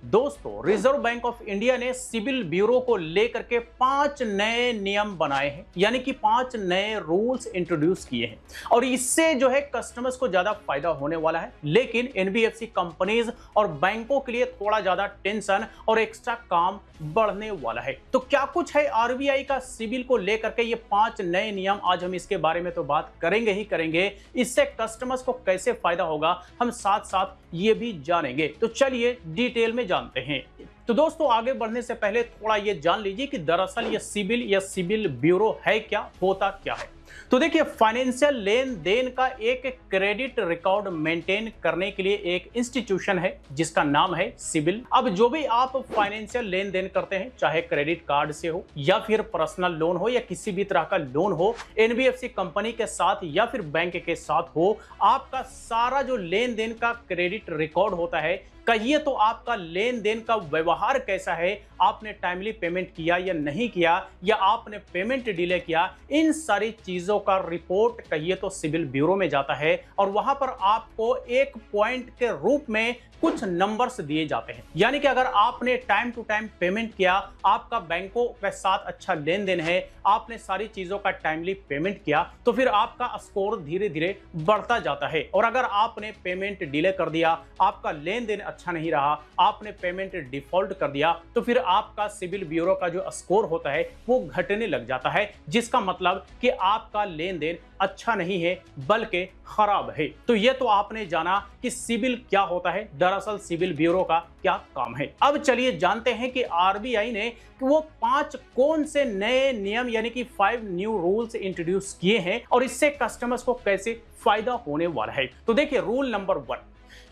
दोस्तों, reserve bank of India ने CIBIL bureau को लेकर के 5 नए नियम बनाए हैं, यानी कि 5 नए रूल्स इंट्रोड्यूस किए हैं और इससे जो है कस्टमर्स को ज्यादा फायदा होने वाला है। लेकिन एनबीएफसी कंपनीज और बैंकों के लिए थोड़ा ज्यादा टेंशन और एक्स्ट्रा काम बढ़ने वाला है। तो क्या कुछ है आरबीआई का सिबिल को लेकर के ये 5 नए नियम, आज हम इसके बारे में तो बात करेंगे ही करेंगे। इससे कस्टमर्स को कैसे फायदा होगा हम साथ साथ ये भी जानेंगे। तो चलिए डिटेल में जानते हैं। तो दोस्तों, आगे बढ़ने से पहले थोड़ा ये जान लीजिए कि दरअसल ये सिबिल या सिबिल ब्यूरो है क्या, होता क्या है। तो देखिए, फाइनेंशियल लेन देन का एक क्रेडिट रिकॉर्ड मेंटेन करने के लिए एक इंस्टीट्यूशन है जिसका नाम है सिबिल। अब जो भी आप फाइनेंशियल लेन देन करते हैं, चाहे क्रेडिट कार्ड से हो या फिर पर्सनल लोन हो या किसी भी तरह का लोन हो, एनबीएफसी कंपनी के साथ या फिर बैंक के साथ हो, आपका सारा जो लेन देन का क्रेडिट रिकॉर्ड होता है, कहिए तो आपका लेन देन का व्यवहार कैसा है, आपने टाइमली पेमेंट किया या नहीं किया, या आपने पेमेंट डिले किया, इन सारी चीजों का रिपोर्ट कहिए तो सिबिल ब्यूरो में जाता है और वहां पर आपको एक पॉइंट के रूप में कुछ नंबर्स दिए जाते हैं। यानी कि अगर आपने टाइम टू टाइम पेमेंट किया, आपका बैंकों के साथ अच्छा लेन देन है, आपने सारी चीजों का टाइमली पेमेंट किया, तो फिर आपका स्कोर धीरे धीरे बढ़ता जाता है। और अगर आपने पेमेंट डिले कर दिया, आपका लेन देन अच्छा नहीं रहा, आपने पेमेंट डिफॉल्ट कर दिया, तो फिर आपका सिबिल ब्यूरो का जो स्कोर होता है वो घटने लग जाता है, जिसका मतलब कि आपका लेन देन अच्छा नहीं है बल्कि खराब है। तो ये तो आपने जाना कि सिबिल क्या होता है, दरअसल सिबिल ब्यूरो का क्या काम है। अब चलिए जानते हैं कि आरबीआई ने वो 5 कौन से नए नियम यानी कि 5 न्यू रूल्स इंट्रोड्यूस किए हैं और इससे कस्टमर्स को कैसे फायदा होने वाला है। तो देखिए, रूल नंबर 1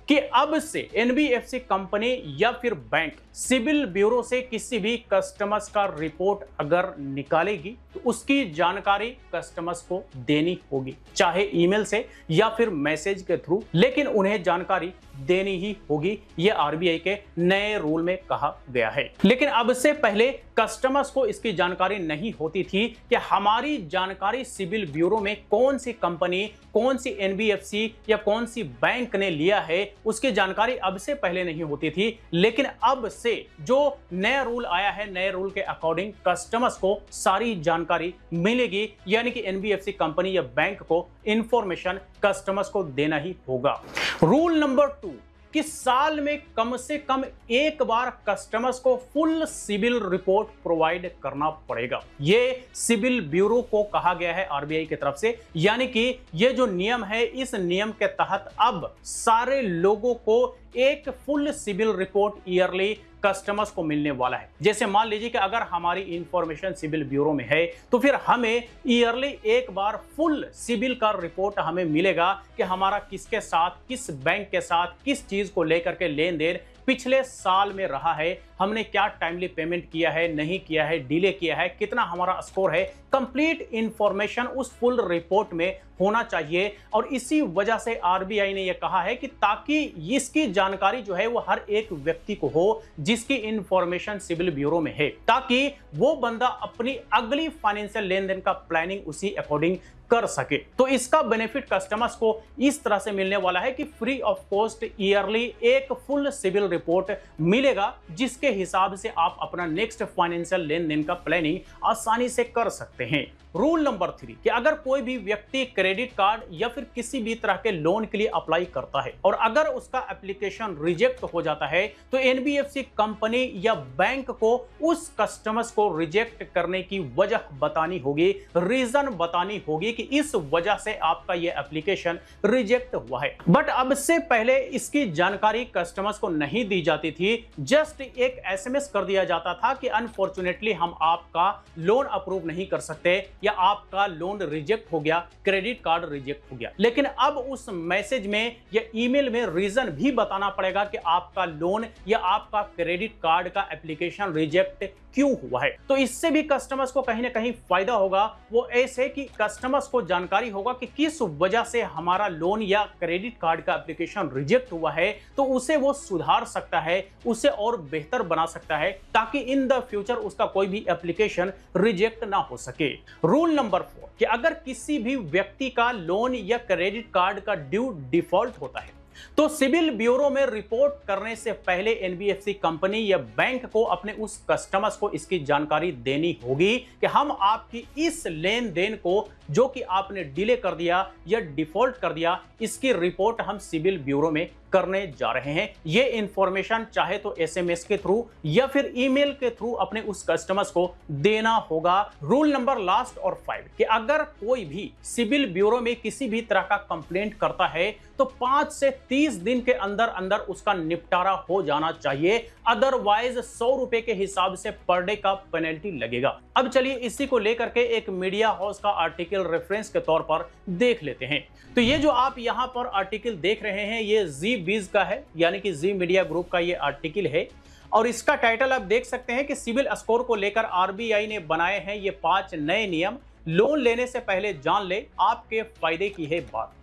कि अब से एनबीएफसी कंपनी या फिर बैंक सिबिल ब्यूरो से किसी भी कस्टमर्स का रिपोर्ट अगर निकालेगी तो उसकी जानकारी कस्टमर्स को देनी होगी, चाहे ईमेल से या फिर मैसेज के थ्रू, लेकिन उन्हें जानकारी देनी ही होगी। यह आरबीआई के नए रूल में कहा गया है। लेकिन अब से पहले कस्टमर्स को इसकी जानकारी नहीं होती थी कि हमारी जानकारी सिबिल ब्यूरो में कौन सी कंपनी, कौन सी एनबीएफसी या कौन सी बैंक ने लिया है, उसकी जानकारी अब से पहले नहीं होती थी। लेकिन अब से जो नया रूल आया है, नए रूल के अकॉर्डिंग कस्टमर्स को सारी जानकारी मिलेगी, यानी कि एनबीएफसी कंपनी या बैंक को इंफॉर्मेशन कस्टमर्स को देना ही होगा। रूल नंबर 2 कि साल में कम से कम एक बार कस्टमर्स को फुल सिबिल रिपोर्ट प्रोवाइड करना पड़ेगा। ये सिबिल ब्यूरो को कहा गया है आरबीआई की तरफ से, यानी कि ये जो नियम है, इस नियम के तहत अब सारे लोगों को एक full CIBIL report yearly customers को मिलने वाला है। जैसे मान लीजिए कि अगर हमारी इंफॉर्मेशन सिबिल ब्यूरो में है तो फिर हमें ईयरली एक बार फुल सिबिल का रिपोर्ट हमें मिलेगा कि हमारा किसके साथ, किस बैंक के साथ, किस चीज को लेकर के लेन देन पिछले साल में रहा है, हमने क्या टाइमली पेमेंट किया है, नहीं किया है, डिले किया है, कितना हमारा स्कोर है, कंप्लीट इंफॉर्मेशन उस फुल रिपोर्ट में होना चाहिए। और इसी वजह से आरबीआई ने यह कहा है कि ताकि इसकी जानकारी जो है वो हर एक व्यक्ति को हो जिसकी इंफॉर्मेशन सिबिल ब्यूरो में है, ताकि वो बंदा अपनी अगली फाइनेंशियल लेन देन का प्लानिंग उसी अकॉर्डिंग कर सके। तो इसका बेनिफिट कस्टमर्स को इस तरह से मिलने वाला है कि फ्री ऑफ कॉस्ट ईयरली एक फुल सिबिल रिपोर्ट मिलेगा, जिसके हिसाब से आप अपना नेक्स्ट फाइनेंशियल लेन देन का प्लानिंग आसानी से कर सकते हैं। रूल नंबर 3 कि अगर कोई भी व्यक्ति क्रेडिट कार्ड या फिर किसी भी तरह के लोन के लिए अप्लाई करता है और अगर उसका एप्लीकेशन रिजेक्ट हो जाता है तो एनबीएफसी कंपनी या बैंक को उस कस्टमर्स को रिजेक्ट करने की वजह बतानी होगी, रीजन बतानी होगी कि इस वजह से आपका यह एप्लीकेशन रिजेक्ट हुआ है। बट अब से पहले इसकी जानकारी कस्टमर्स को नहीं दी जाती थी, जस्ट एक एसएमएस कर दिया जाता था कि अनफॉर्चुनेटली हम आपका लोन अप्रूव नहीं कर सकते या आपका लोन रिजेक्ट हो गया, क्रेडिट कार्ड रिजेक्ट हो गया। लेकिन अब उस मैसेज में या ईमेल में रीजन भी बताना पड़ेगा कि आपका लोन या आपका क्रेडिट कार्ड का एप्लीकेशन रिजेक्ट क्यों हुआ है। तो इससे भी कस्टमर्स को कहीं ना कहीं फायदा होगा। वो ऐसे कि कस्टमर्स को जानकारी होगा कि किस वजह से हमारा लोन या क्रेडिट कार्ड का एप्लीकेशन रिजेक्ट हुआ है, तो उसे वो सुधार सकता है, उसे और बेहतर बना सकता है, ताकि इन द फ्यूचर उसका कोई भी एप्लीकेशन रिजेक्ट ना हो सके। रूल नंबर 4 कि अगर किसी भी व्यक्ति का लोन या क्रेडिट कार्ड का ड्यू डिफॉल्ट होता है तो सिबिल ब्यूरो में रिपोर्ट करने से पहले एनबीएफसी कंपनी या बैंक को अपने उस कस्टमर्स को इसकी जानकारी देनी होगी कि हम आपकी इस लेन देन को जो कि आपने डिले कर दिया या डिफॉल्ट कर दिया, इसकी रिपोर्ट हम सिबिल ब्यूरो में करने जा रहे हैं। ये इंफॉर्मेशन चाहे तो एसएमएस के थ्रू या फिर ईमेल के थ्रू अपने उस कस्टमर्स को देना होगा। रूल नंबर लास्ट और 5 कि अगर कोई भी सिबिल ब्यूरो में किसी भी तरह का कंप्लेंट करता है तो 5 से 30 दिन के अंदर अंदर उसका निपटारा हो जाना चाहिए, अदरवाइज 100 रुपए के हिसाब से पर डे का पेनल्टी लगेगा। अब चलिए इसी को लेकर के एक मीडिया हाउस का आर्टिकल रेफरेंस के तौर पर देख लेते हैं। तो ये जो आप यहां पर आर्टिकल देख रहे हैं ये जी बीज का है, यानी कि जी मीडिया ग्रुप का ये आर्टिकल है और इसका टाइटल आप देख सकते हैं कि सिबिल स्कोर को लेकर आरबीआई ने बनाए हैं ये 5 नए नियम, लोन लेने से पहले जान ले आपके फायदे की है बात।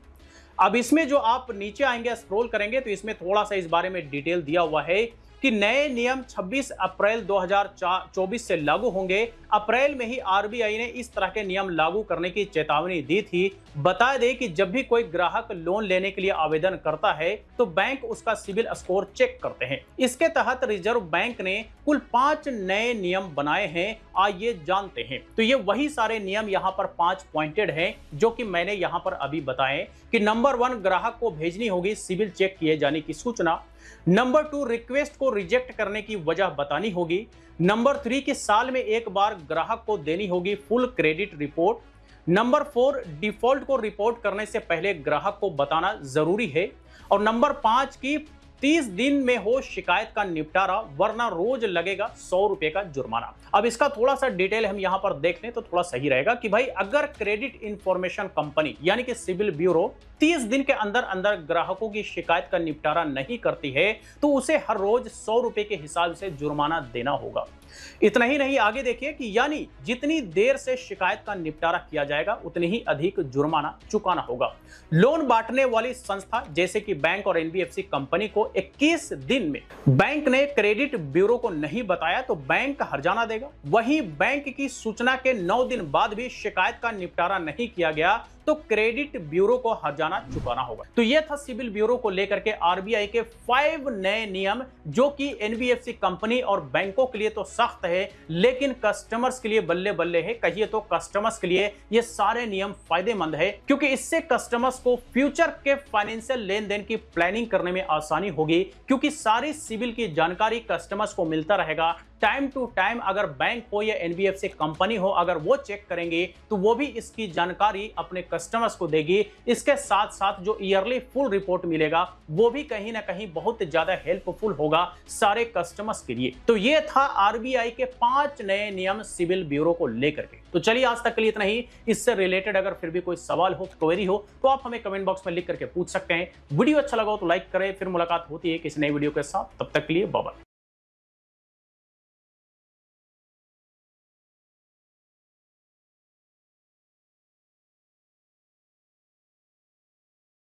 अब इसमें जो आप नीचे आएंगे स्क्रॉल करेंगे तो इसमें थोड़ा सा इस बारे में डिटेल दिया हुआ है कि नए नियम 26 अप्रैल 2024 से लागू होंगे। अप्रैल में ही आरबीआई ने इस तरह के नियम लागू करने की चेतावनी दी थी। बता दें कि जब भी कोई ग्राहक लोन लेने के लिए आवेदन करता है तो बैंक उसका सिबिल स्कोर चेक करते हैं। इसके तहत रिजर्व बैंक ने कुल 5 नए नियम बनाए हैं, आइए जानते हैं। तो ये वही सारे नियम यहाँ पर 5 पॉइंटेड हैं जो कि मैंने यहाँ पर अभी बताए कि नंबर 1 ग्राहक को भेजनी होगी सिबिल चेक किए जाने की सूचना। नंबर 2 रिक्वेस्ट को रिजेक्ट करने की वजह बतानी होगी। नंबर 3 कि साल में एक बार ग्राहक को देनी होगी full credit report. Number 4 default को रिपोर्ट करने से पहले ग्राहक को बताना जरूरी है। और नंबर 5 की 30 दिन में हो शिकायत का निपटारा वरना रोज लगेगा 100 रुपए का जुर्माना। अब इसका थोड़ा सा डिटेल हम यहां पर देख लें तो थोड़ा सही रहेगा कि भाई अगर क्रेडिट इंफॉर्मेशन कंपनी यानी कि सिबिल ब्यूरो 30 दिन के अंदर अंदर ग्राहकों की शिकायत का निपटारा नहीं करती है तो उसे हर रोज 100 रुपए के हिसाब से जुर्माना देना होगा। इतना ही नहीं, आगे देखिए कि यानी जितनी देर से शिकायत का निपटारा किया जाएगा उतनी ही अधिक जुर्माना चुकाना होगा। लोन बांटने वाली संस्था जैसे कि बैंक और एनबीएफसी कंपनी को 21 दिन में बैंक ने क्रेडिट ब्यूरो को नहीं बताया तो बैंक हर्जाना देगा। वहीं बैंक की सूचना के 9 दिन बाद भी शिकायत का निपटारा नहीं किया गया तो क्रेडिट ब्यूरो को हर्जाना चुकाना होगा। तो यह था सिबिल ब्यूरो को लेकर के आरबीआई के 5 नए नियम जो कि एनबीएफसी कंपनी और बैंकों के लिए तो सख्त है लेकिन कस्टमर्स के लिए बल्ले बल्ले है। कहिए तो कस्टमर्स के लिए ये सारे नियम फायदेमंद है क्योंकि इससे कस्टमर्स को फ्यूचर के फाइनेंशियल लेन देन की प्लानिंग करने में आसानी होगी क्योंकि सारी सिबिल की जानकारी कस्टमर्स को मिलता रहेगा। टाइम टू टाइम अगर बैंक हो या एनबीएफसी कंपनी हो अगर वो चेक करेंगे तो वो भी इसकी जानकारी अपने कस्टमर्स को देगी। इसके साथ साथ जो ईयरली फुल रिपोर्ट मिलेगा वो भी कहीं ना कहीं बहुत ज्यादा हेल्पफुल होगा सारे कस्टमर्स के लिए। तो ये था आरबीआई के 5 नए नियम सिबिल ब्यूरो को लेकर के। तो चलिए आज तक के लिए इतना ही। इससे रिलेटेड अगर फिर भी कोई सवाल हो, क्वेरी हो तो आप हमें कमेंट बॉक्स में लिख करके पूछ सकते हैं। वीडियो अच्छा लगा तो लाइक करें। फिर मुलाकात होती है किसी नई वीडियो के साथ, तब तक के लिए बाय बाय।